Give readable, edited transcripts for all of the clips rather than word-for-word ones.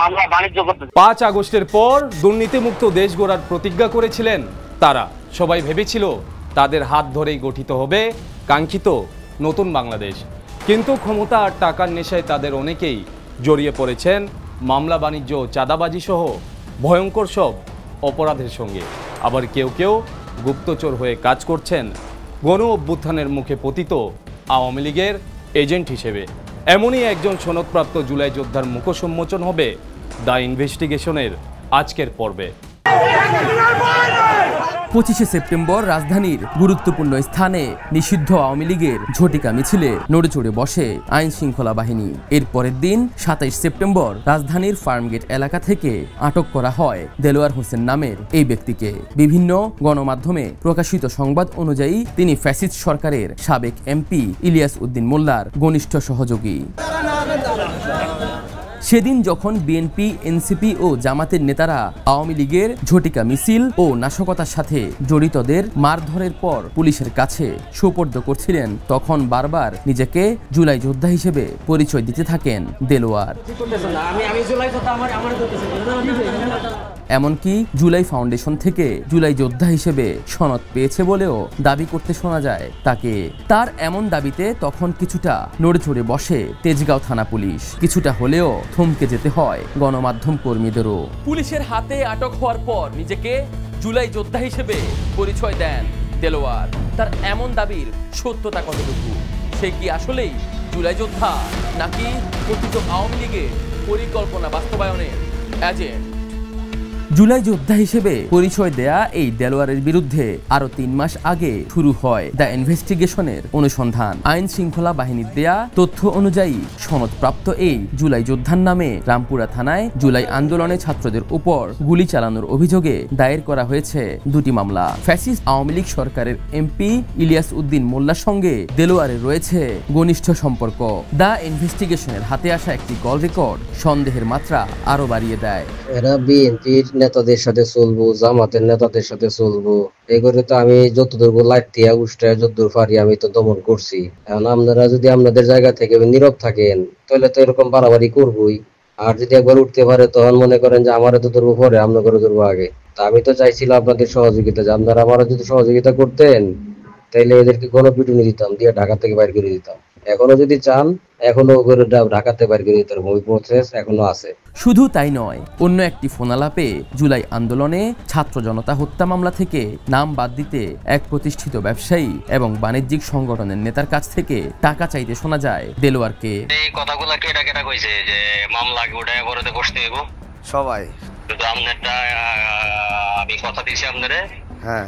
মামলা বাণিজ্য করতে। 5 আগস্টের পর দুর্নীতিমুক্ত দেশ গড়ার প্রতিজ্ঞা করেছিলেন তারা। সবাই ভেবেছিল তাদের হাত ধরেই গঠিত হবে কাঙ্ক্ষিত নতুন বাংলাদেশ। কিন্তু ক্ষমতা আর টাকার নেশায় তাদের অনেকেই জড়িয়ে পড়েছেন মামলা বাণিজ্য, চাঁদাবাজি সহ ভয়ঙ্কর সব অপরাধের সঙ্গে। আবার কেউ কেউ গুপ্তচর হয়ে কাজ করছেন গণ অভ্যুত্থানের মুখে পতিত আওয়ামী লীগের এজেন্ট হিসেবে। এমনই একজন সনদপ্রাপ্ত জুলাই যোদ্ধার মুখোশ উন্মোচন হবে দ্য ইনভেস্টিগেশনের আজকের পর্বে। 25 সেপ্টেম্বর রাজধানীর গুরুত্বপূর্ণ স্থানে নিষিদ্ধ আওয়ামী লীগের ঝটিকা মিছিলে নড়েচড়ে বসে আইন শৃঙ্খলা বাহিনী। এর পরের দিন 27 সেপ্টেম্বর রাজধানীর ফার্মগেট এলাকা থেকে আটক করা হয় দেলোয়ার হোসেন নামের এই ব্যক্তিকে। বিভিন্ন গণমাধ্যমে প্রকাশিত সংবাদ অনুযায়ী তিনি ফ্যাসিস্ট সরকারের সাবেক এমপি ইলিয়াস উদ্দিন মোল্লার ঘনিষ্ঠ সহযোগী। সেদিন যখন বিএনপি, এনসিপি ও জামাতের নেতারা আওয়ামী লীগের ঝটিকা মিছিল ও নাশকতার সাথে জড়িতদের মারধরের পর পুলিশের কাছে সোপর্দ করছিলেন, তখন বারবার নিজেকে জুলাই যোদ্ধা হিসেবে পরিচয় দিতে থাকেন দেলোয়ার। এমনকি জুলাই ফাউন্ডেশন থেকে জুলাই যোদ্ধা হিসেবে সনদ পেয়েছে বলেও দাবি করতে শোনা যায় তাকে। তার এমন দাবিতে তখন কিছুটা নড়েচড়ে বসে তেজগাঁও থানা পুলিশ। কিছুটা হলেও থমকে যেতে হয় গণমাধ্যম কর্মীদেরও। পুলিশের হাতে আটক হওয়ার পর নিজেকে জুলাই যোদ্ধা হিসেবে পরিচয় দেন দেলোয়ার। তার এমন দাবির সত্যতা কতটুকু? সে কি আসলেই জুলাই যোদ্ধা, নাকি কথিত আওয়ামী লীগের পরিকল্পনা বাস্তবায়নের এজেন্ট? জুলাই যোদ্ধা হিসেবে পরিচয় দেয়া এই দেলোয়ারের বিরুদ্ধে আরো 3 মাস আগে শুরু হয় দ্য ইনভেস্টিগেশনের অনুসন্ধান। আইন শৃঙ্খলা বাহিনীর দেয়া তথ্য অনুযায়ী সনদপ্রাপ্ত এই জুলাই যোদ্ধার নামে রামপুরা থানায় জুলাই আন্দোলনে ছাত্রদের উপর গুলি চালানোর অভিযোগে দায়ের করা হয়েছে 2টি মামলা। ফ্যাসিস্ট আওয়ামী লীগ সরকারের এমপি ইলিয়াস উদ্দিন মোল্লার সঙ্গে দেলোয়ারের রয়েছে ঘনিষ্ঠ সম্পর্ক। দ্য ইনভেস্টিগেশনের হাতে আসা একটি কল রেকর্ড সন্দেহের মাত্রা আরো বাড়িয়ে দেয়। এরা বিএনপির নেতাদের সাথে চলবো, জামাতের নেতাদের সাথে চলবো, এগুলো তো আমি যতদূর লাইতিয়া উষ্টায় যতদূর পারি আমি তো দমন করছি। এখন আপনারা যদি আপনাদের জায়গা থেকে নীরব থাকেন তাহলে তো এরকম বাড়াবাড়ি করবোই। আর যদি একবার উঠতে পারে তখন মনে করেন যে আমারও তো ধরবো পরে, আপনাদেরও ধরবো আগে। তা আমি তো চাইছিলাম আপনাদের সহযোগিতা, যে আপনারা আমারও যদি সহযোগিতা করতেন তাইলে এদেরকে গণপিটুনি দিতাম, দিয়ে ঢাকা থেকে বাইর করে দিতাম। এখনো যদি চান এখনো ঢাকাতে বাইর করে দিতে পারবো, ওই প্রসেস এখনো আছে। শুধু তাই নয়, অন্য একটি ফোনালাপে জুলাই আন্দোলনে ছাত্র জনতা হত্যা মামলা থেকে নাম বাদ দিতে এক প্রতিষ্ঠিত ব্যবসায়ী এবং বাণিজ্যিক সংগঠনের নেতার কাছ থেকে টাকা চাইতে শোনা যায় দেলোয়ারকে। এই কথাগুলো কেটা কেটা কইছে যে মামলা উঠায় পরে বসতে দেবো সবাই, কিন্তু আপনারটা আমি কথা দিয়েছি আপনারে,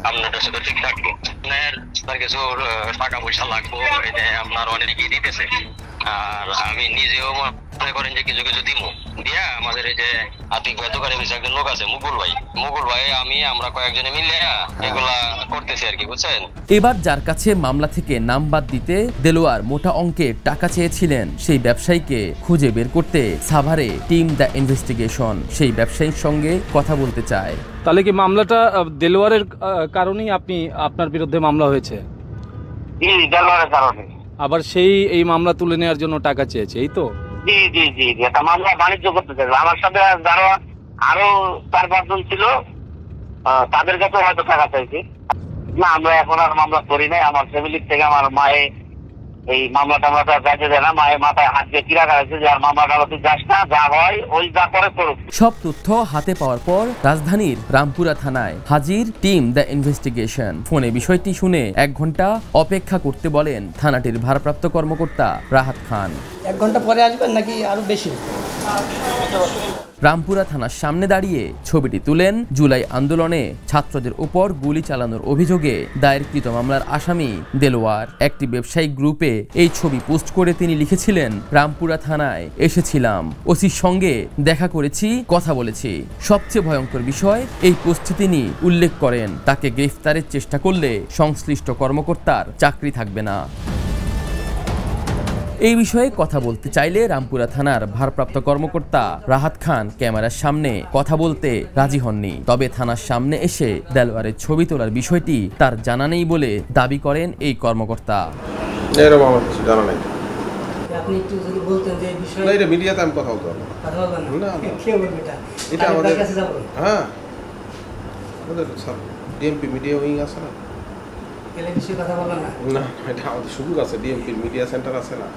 আপনারটা শুধু ঠিক থাকবো, আপনার কিছু টাকা পয়সা লাগবো, আপনার অনেকেই দিতেছে। আর আমি নিজেও মনে করেন যে কিছু কিছু দিব দিয়া আমাদের এই যে আতিক ভাই দোকানে বেশি একজন লোক আছে মুকুল ভাই আমরা কয়েকজনে মিলে এগুলা করতেছি আর কি, বুঝছেন। এবার যার কাছে মামলা থেকে নাম বাদ দিতে দেলোয়ার মোটা অঙ্কের টাকা চেয়েছিলেন, সেই ব্যবসায়ীকে খুঁজে বের করতে সাভারে টিম দ্য ইনভেস্টিগেশন সেই ব্যবসায়ীর সঙ্গে কথা বলতে চায়। তাহলে কি মামলাটা দেলোয়ারের কারণেই আপনার বিরুদ্ধে মামলা হয়েছে? জি, দেলোয়ারের কারণে। আবার সেই এই মামলা তুলে নেওয়ার জন্য টাকা চেয়েছে, এই তো? জি জি জি, একটা মামলা বাণিজ্য করতে চাই। আমার সাথে যারা আরো 4-5 জন ছিল তাদের কাছে হয়তো টাকা চাইছি। না, আমরা এখন আর মামলা করি নাই। আমার ফ্যামিলির থেকে আমার মায়ে এই মামলাটা যাইতে দেয় না, মায়ের মাথায় হাত দিয়ে কিরা করেছে যে আর মামলাটা তুই যাস না, যা হয় ওই যা করে করুক। সব তথ্য হাতে পাওয়ার পর রাজধানীর রামপুরা থানায় হাজির টিম দ্য ইনভেস্টিগেশন। ফোনে বিষয়টি শুনে 1 ঘন্টা অপেক্ষা করতে বলেন থানাটির ভারপ্রাপ্ত কর্মকর্তা রাহাত খান। 1 ঘন্টা পরে আসবেন নাকি আরো বেশি? রামপুরা থানার সামনে দাঁড়িয়ে ছবিটি তুলেন জুলাই আন্দোলনে ছাত্রদের উপর গুলি চালানোর অভিযোগে দায়েরকৃত মামলার আসামি দেলোয়ার। একটি ব্যবসায়িক গ্রুপে এই ছবি পোস্ট করে তিনি লিখেছিলেন, রামপুরা থানায় এসেছিলাম, ওসির সঙ্গে দেখা করেছি, কথা বলেছি। সবচেয়ে ভয়ঙ্কর বিষয়, এই পোস্টে তিনি উল্লেখ করেন তাকে গ্রেফতারের চেষ্টা করলে সংশ্লিষ্ট কর্মকর্তার চাকরি থাকবে না। এই বিষয়ে কথা বলতে চাইলে রামপুরা থানার ভারপ্রাপ্ত কর্মকর্তা রাহাত খান ক্যামেরার সামনে কথা বলতে রাজি হননি। তবে থানার সামনে এসে দেলোয়ারের ছবি তোলার বিষয়টি তার জানা নেই বলে দাবি করেন এই কর্মকর্তা। আপনি একটু যদি বলতেন যে এই বিষয়ে না, এটা মিডিয়াতে আমি কথা বলতে পারবো না। কথা বলবেন না, না, না। কে বলবে এটা? এটা তাদের আমাদের কাছে যাবো, হ্যাঁ আমাদের ডিএমপি মিডিয়া উইং আছে না? গেলে বিষয়ে কথা বলবেন না। না, এটা আমাদের সুযোগ আছে, ডিএমপি মিডিয়া সেন্টার আছে না?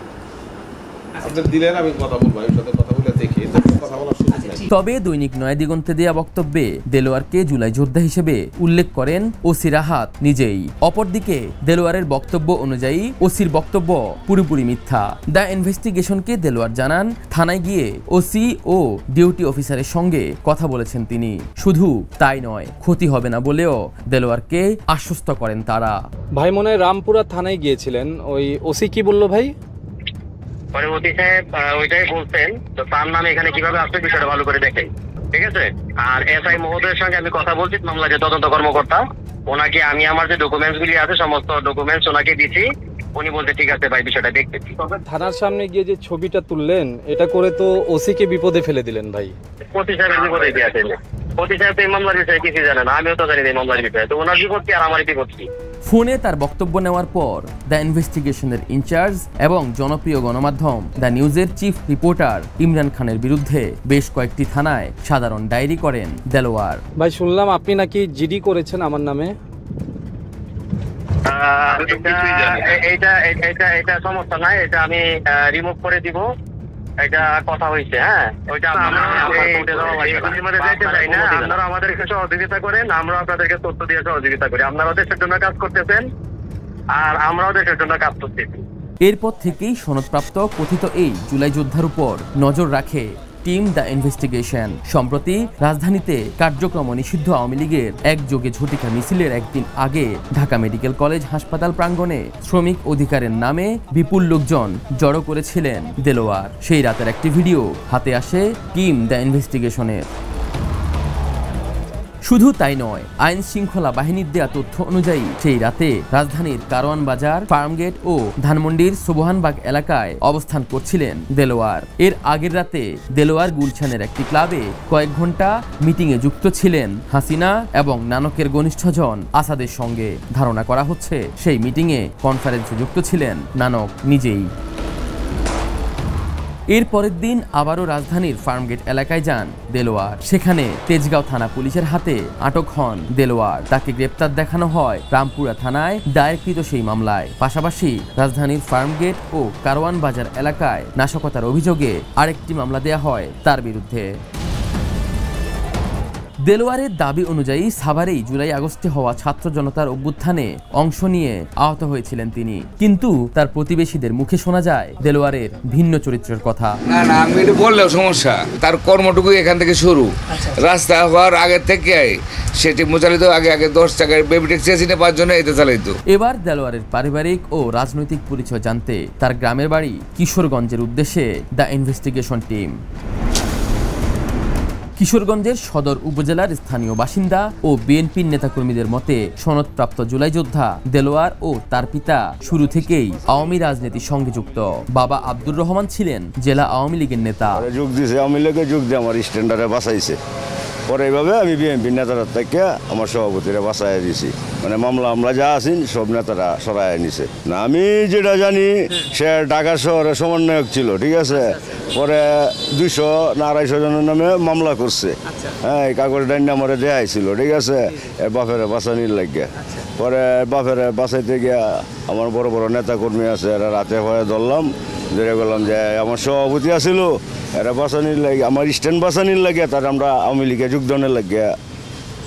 আপনাদের দিলেন আমি কথা বলবো, আমি সাথে কথা বলে দেখি, এতে কথা বলার সুযোগ নাই। তবে দৈনিক নয়া দিগন্তে দেয়া বক্তব্যে দেলোয়ারকে জুলাই যোদ্ধা হিসেবে উল্লেখ করেন ওসি রাহাত নিজেই। অপরদিকে দেলোয়ারের বক্তব্য অনুযায়ী ওসির বক্তব্য পুরোপুরি মিথ্যা। দ্য ইনভেস্টিগেশনকে দেলোয়ার জানান থানায় গিয়ে ওসি ও ডিউটি অফিসারের সঙ্গে কথা বলেছেন তিনি। শুধু তাই নয়, ক্ষতি হবে না বলেও দেলোয়ারকে আশ্বস্ত করেন তারা। ভাই মনে হয় রামপুরা থানায় গিয়েছিলেন, ওই ওসি কি বললো ভাই? পরে ওসি সাহেব ওইটাই বলছেন, তো তার নামে এখানে কিভাবে আসবে বিষয়টা ভালো করে দেখেন, ঠিক আছে? আর এসআই মহোদয়ের সঙ্গে আমি কথা বলছি, মামলা যে তদন্ত কর্মকর্তা, ওনাকে আমি আমার যে ডকুমেন্টস গুলি আছে সমস্ত ডকুমেন্টস ওনাকে দিচ্ছি, উনি বলতে ঠিক আছে ভাই বিষয়টা দেখতেছি। থানার সামনে গিয়ে যে ছবিটা তুললেন, এটা করে তো ওসিকে বিপদে ফেলে দিলেন ভাই। ওসি সাহেবের বিপদে দিয়েছে, ওসি সাহেব তো এই মামলার বিষয়ে কিছু জানে না, আমিও তো জানি না এই মামলার বিষয়ে, তো ওনার বিপদ কি আর আমার বিপদ কি? ফোনে তার বক্তব্য নেওয়ার পর দ্য ইনভেস্টিগেশনের ইনচার্জ এবং জনপ্রিয় গণমাধ্যম দ্য নিউজের চিফ রিপোর্টার ইমরান খানের বিরুদ্ধে বেশ কয়েকটি থানায় সাধারণ ডায়েরি করেন দেলোয়ার। ভাই শুনলাম আপনি নাকি জিডি করেছেন আমার নামে। এটা সমস্যা নাই, এটা আমি রিমুভ করে দিব, এটা কথা হয়েছে। হ্যাঁ, ওইটা আপনারা আমাদের কাছে সহযোগিতা করেন, আমরা আপনাদেরকে তথ্য দিয়ে সহযোগিতা করি। আপনারাও দেশের জন্য কাজ করতেছেন আর আমরাও দেশের জন্য কাজ করতেছি। এরপর থেকেই সনদপ্রাপ্ত কথিত এই জুলাই যোদ্ধার উপর নজর রাখে টিম দ্য ইনভেস্টিগেশন। সম্প্রতি রাজধানীতে কার্যক্রম নিষিদ্ধ আওয়ামী লীগের একযোগে ঝটিকা মিছিলের একদিন আগে ঢাকা মেডিকেল কলেজ হাসপাতাল প্রাঙ্গণে শ্রমিক অধিকারের নামে বিপুল লোকজন জড়ো করেছিলেন দেলোয়ার। সেই রাতের একটি ভিডিও হাতে আসে টিম দ্য ইনভেস্টিগেশনের। শুধু তাই নয়, আইন শৃঙ্খলা বাহিনীর দেয়া তথ্য অনুযায়ী সেই রাতে রাজধানীর কারওয়ান বাজার, ফার্মগেট ও ধানমন্ডির সোবহানবাগ এলাকায় অবস্থান করছিলেন দেলোয়ার। এর আগের রাতে দেলোয়ার গুলশানের একটি ক্লাবে কয়েক ঘন্টা মিটিংয়ে যুক্ত ছিলেন হাসিনা এবং নানকের ঘনিষ্ঠজন আসাদের সঙ্গে। ধারণা করা হচ্ছে সেই মিটিংয়ে কনফারেন্সে যুক্ত ছিলেন নানক নিজেই। এর পরের দিন আবারও রাজধানীর ফার্মগেট এলাকায় যান দেলোয়ার। সেখানে তেজগাঁও থানা পুলিশের হাতে আটক হন দেলোয়ার। তাকে গ্রেপ্তার দেখানো হয় রামপুরা থানায় দায়েরকৃত সেই মামলায়। পাশাপাশি রাজধানীর ফার্মগেট ও কারওয়ান বাজার এলাকায় নাশকতার অভিযোগে আরেকটি মামলা দেয়া হয় তার বিরুদ্ধে। দেলোয়ারের দাবি অনুযায়ী সাভারেই জুলাই আগস্টে হওয়া ছাত্র জনতার অভ্যুত্থানে অংশ নিয়ে আহত হয়েছিলেন তিনি। কিন্তু তার প্রতিবেশীদের মুখে শোনা যায় দেলোয়ারের ভিন্ন চরিত্রের কথা। না না, আমি এটা বললেও সমস্যা, তার কর্মটুকু এখান থেকে শুরু। রাস্তা হওয়ার আগের থেকে সেটি মোচালিত আগে 10 টাকার বেবি ট্যাক্সি এসে নেওয়ার জন্য এটা চালাইতো। এবার দেলোয়ারের পারিবারিক ও রাজনৈতিক পরিচয় জানতে তার গ্রামের বাড়ি কিশোরগঞ্জের উদ্দেশ্যে দ্য ইনভেস্টিগেশন টিম। কিশোরগঞ্জের সদর উপজেলার স্থানীয় বাসিন্দা ও বিএনপির নেতাকর্মীদের মতে সনদপ্রাপ্ত জুলাই যোদ্ধা দেলোয়ার ও তার পিতা শুরু থেকেই আওয়ামী রাজনীতির সঙ্গে যুক্ত। বাবা আব্দুর রহমান ছিলেন জেলা আওয়ামী লীগের নেতা। যোগ দিয়েছে, আওয়ামী লীগে যোগ দিয়ে আমার স্ট্যান্ডারে বাঁচাইছে। পরে এইভাবে আমি বিএনপির নেতারা থেকে আমার সভাপতিরা বাঁচাই দিয়েছি, মানে মামলা যা আছেন সব নেতারা সরাই নিছে। না, আমি যেটা জানি সে ঢাকা শহরে সমন্বয়ক ছিল, ঠিক আছে। পরে 200 না 250 জনের নামে মামলা করছে। হ্যাঁ, এই কাগজ ডাইন নামরে দেয়াই ছিল, ঠিক আছে, বাপেরে বাঁচানির লাগিয়া। পরে বাপেরে বাঁচাইতে গিয়া আমার বড় বড় নেতা কর্মী আছে, এরা রাতে হয়ে ধরলাম, ধরে গেলাম যে আমার সভাপতি আছিল, এরা বাঁচানির লাগে, আমার স্ট্যান্ড বাঁচানির লাগে, তার আমরা আওয়ামী লীগে যোগদানের লাগিয়া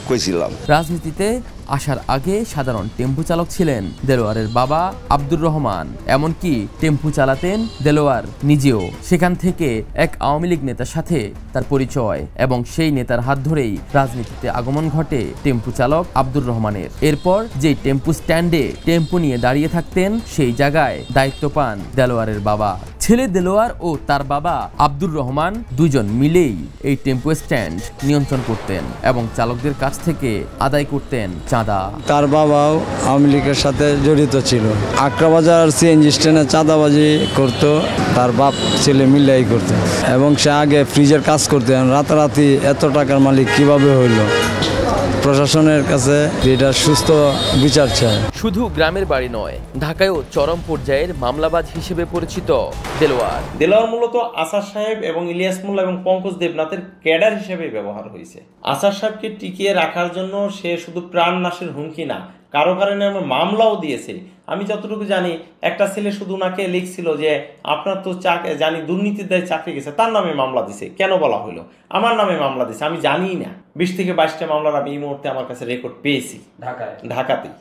কইছিলাম। রাজনীতিতে আসার আগে সাধারণ টেম্পু চালক ছিলেন দেলোয়ারের বাবা আব্দুর রহমান। এমনকি টেম্পু চালাতেন দেলোয়ার নিজেও। সেখান থেকে এক আওয়ামী লীগ নেতার সাথে তার পরিচয় এবং সেই নেতার হাত ধরেই রাজনীতিতে আগমন ঘটে টেম্পু চালক আব্দুর রহমানের। এরপর যে টেম্পু স্ট্যান্ডে টেম্পু নিয়ে দাঁড়িয়ে থাকতেন সেই জায়গায় দায়িত্ব পান দেলোয়ারের বাবা। ছেলে দেলোয়ার ও তার বাবা আব্দুর রহমান দুজন মিলেই এই টেম্পু স্ট্যান্ড নিয়ন্ত্রণ করতেন এবং চালকদের কাছ থেকে আদায় করতেন চাঁদা। তার বাবাও আওয়ামী লীগের সাথে জড়িত ছিল। আক্রাবাজার সিএনজি স্ট্যান্ডে চাঁদাবাজি করতো, তার বাপ ছেলে মিলাই করতো এবং সে আগে ফ্রিজের কাজ করতেন। রাতারাতি এত টাকার মালিক কিভাবে হইল প্রশাসনের কাছে এটা সুস্থ বিচার চায়। শুধু গ্রামের বাড়ি নয়, ঢাকায়ও চরম পর্যায়ের মামলাবাজ হিসেবে পরিচিত দেলোয়ার। দেলোয়ার মূলত আসাদ সাহেব এবং ইলিয়াস মোল্লা এবং পঙ্কজ দেবনাথের ক্যাডার হিসেবে ব্যবহার হয়েছে। আসাদ সাহেবকে টিকিয়ে রাখার জন্য সে শুধু প্রাণ নাশের হুমকি না, কারো কারণে মামলাও দিয়েছে। আমি যতটুকু জানি একটা ছেলে শুধু ওনাকে লিখছিল যে আপনার তো জানি দুর্নীতির দায়ে চাকরি গেছে, তার নামে মামলা দিছে। কেন বলা হলো আমার নামে মামলা দিছে আমি জানি না। 20 থেকে 22টা মামলার আমি এই মুহূর্তে আমার কাছে রেকর্ড পেয়েছি ঢাকাতেই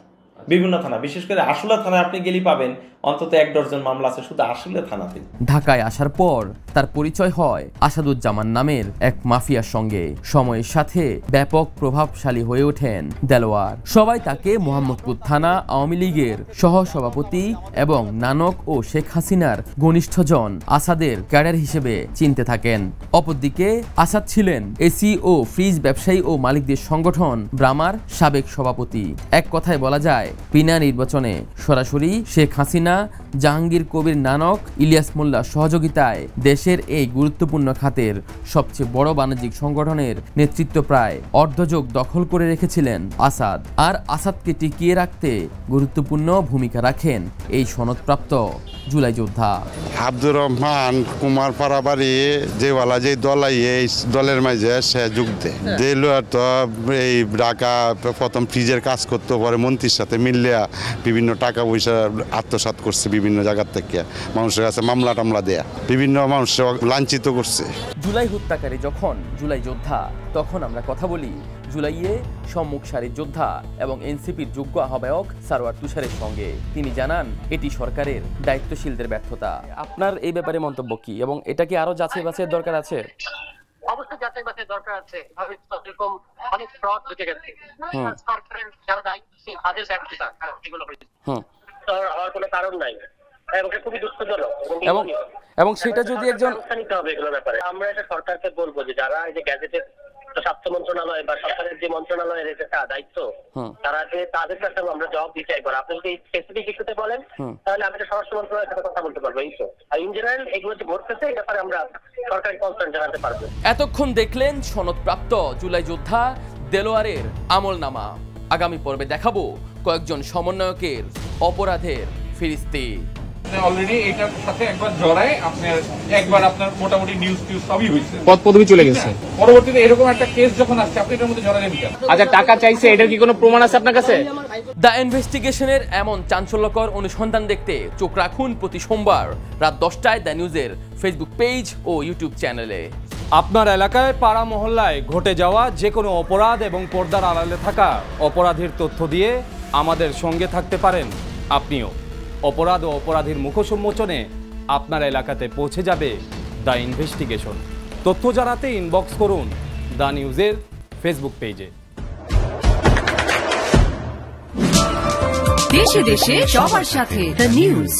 বিভিন্ন থানা, বিশেষ করে আশুলিয়া থানায় আপনি গেলে পাবেন অন্তত 1 ডজন মামলা আছে শুধু আশুলিয়া থানাতে। ঢাকায় আসার পর তার পরিচয় হয় আসাদুজ্জামান নামের এক মাফিয়ার সঙ্গে। সময়ের সাথে ব্যাপক প্রভাবশালী হয়ে ওঠেন দেলোয়ার। সবাই তাকে মোহাম্মদপুর থানা আওয়ামী লীগের সহসভাপতি এবং নানক ও শেখ হাসিনার ঘনিষ্ঠজন আসাদের ক্যাডার হিসেবে চিনতে থাকেন। অপরদিকে আসাদ ছিলেন এসি ও ফ্রিজ ব্যবসায়ী ও মালিকদের সংগঠন ব্রামার সাবেক সভাপতি। এক কথায় বলা যায় বিনা নির্বাচনে সরাসরি শেখ হাসিনা, জাহাঙ্গীর কবির নানক, ইলিয়াস মোল্লার সহযোগিতায় দেশের এই গুরুত্বপূর্ণ খাতের সবচেয়ে বড় বাণিজ্যিক সংগঠনের নেতৃত্ব প্রায় অর্ধযুগ দখল করে রেখেছিলেন আসাদ। আর আসাদকে টিকিয়ে রাখতে গুরুত্বপূর্ণ ভূমিকা রাখেন এই সনদপ্রাপ্ত জুলাই যোদ্ধা আব্দুর রহমান কুমার পারাবাড়ি যেওয়ালা যে দল এই দলের মাঝে সে যুগ দেয়। দেলোয়ার তো এই ঢাকা প্রথম ফ্রিজের কাজ করতে পারে মন্ত্রীর সাথে মিললে বিভিন্ন টাকা পয়সা আত্মসাৎ করছে, বিভিন্ন জায়গার থেকে মানুষের কাছে মামলা টামলা দেয়া, বিভিন্ন মানুষের লাঞ্ছিত করছে। জুলাই হত্যাকারী যখন জুলাই যোদ্ধা, তখন আমরা কথা বলি জুলাইয়ে সম্মুখ সারির যোদ্ধা এবং এনসিপির যোগ্য আহ্বায়ক সারওয়ার তুষারের সঙ্গে। তিনি জানান এটি সরকারের দায়িত্বশীলদের ব্যর্থতা। আপনার এই ব্যাপারে মন্তব্য কি এবং এটা কি আরো যাচাই বাছাইয়ের দরকার আছে? অবশ্যই যাচাই বাছাই দরকার আছে। এরকম অনেক ফ্রড হয়ে গেছে, সরকারের যারা দায়িত্বশীল আদেশ এগুলো হয়েছে, হওয়ার কোনো কারণ নাই এবং খুবই দুঃখজনক। এবং সেটা যদি একজন নিতে হবে এগুলোর ব্যাপারে। আমরা এটা সরকারকে বলবো যে যারা এই যে গ্যাজেটের স্বাস্থ্য মন্ত্রণালয় বা সরকারের যে মন্ত্রণালয়ের এটা দায়িত্ব, তারা যে তাদের কাছে আমরা জবাব দিতে চাইবো। আপনি যদি স্পেসিফিক ইস্যুতে বলেন তাহলে আমি স্বরাষ্ট্র মন্ত্রণালয়ের সাথে কথা বলতে পারবো। এই তো আর ইন জেনারেল এগুলো যে ঘটতেছে এই ব্যাপারে আমরা সরকারি কনসার্ন জানাতে পারবো। এতক্ষণ দেখলেন সনদপ্রাপ্ত জুলাই যোদ্ধা দেলোয়ারের আমলনামা। আগামী পর্বে দেখাবো কয়েকজন সমন্বয়কের অপরাধের ফিরিস্তি। অলরেডি এটার সাথে একবার জড়ায় একবার আপনার মোটামুটি নিউজ সবই হয়েছে, পদ পদবি চলে গেছে। পরবর্তীতে এরকম একটা কেস যখন আসছে আপনি এটার মধ্যে জড়ালেন কেন? আচ্ছা টাকা চাইছে, এটার কি কোনো প্রমাণ আছে আপনার কাছে? দ্য ইনভেস্টিগেশনের এমন চাঞ্চল্যকর অনুসন্ধান দেখতে চোখ রাখুন প্রতি সোমবার রাত 10টায় দ্য নিউজের ফেসবুক পেজ ও ইউটিউব চ্যানেলে। আপনার এলাকায় পাড়া মহল্লায় ঘটে যাওয়া যে কোনো অপরাধ এবং পর্দার আড়ালে থাকা অপরাধীর তথ্য দিয়ে আমাদের সঙ্গে থাকতে পারেন আপনিও। অপরাধ ও অপরাধীর মুখোন্মোচনে আপনার এলাকাতে পৌঁছে যাবে দ্য ইনভেস্টিগেশন। তথ্য জানাতে ইনবক্স করুন দ্য নিউজের ফেসবুক পেজে। দেশে দেশে সবার সাথে দ্য নিউজ।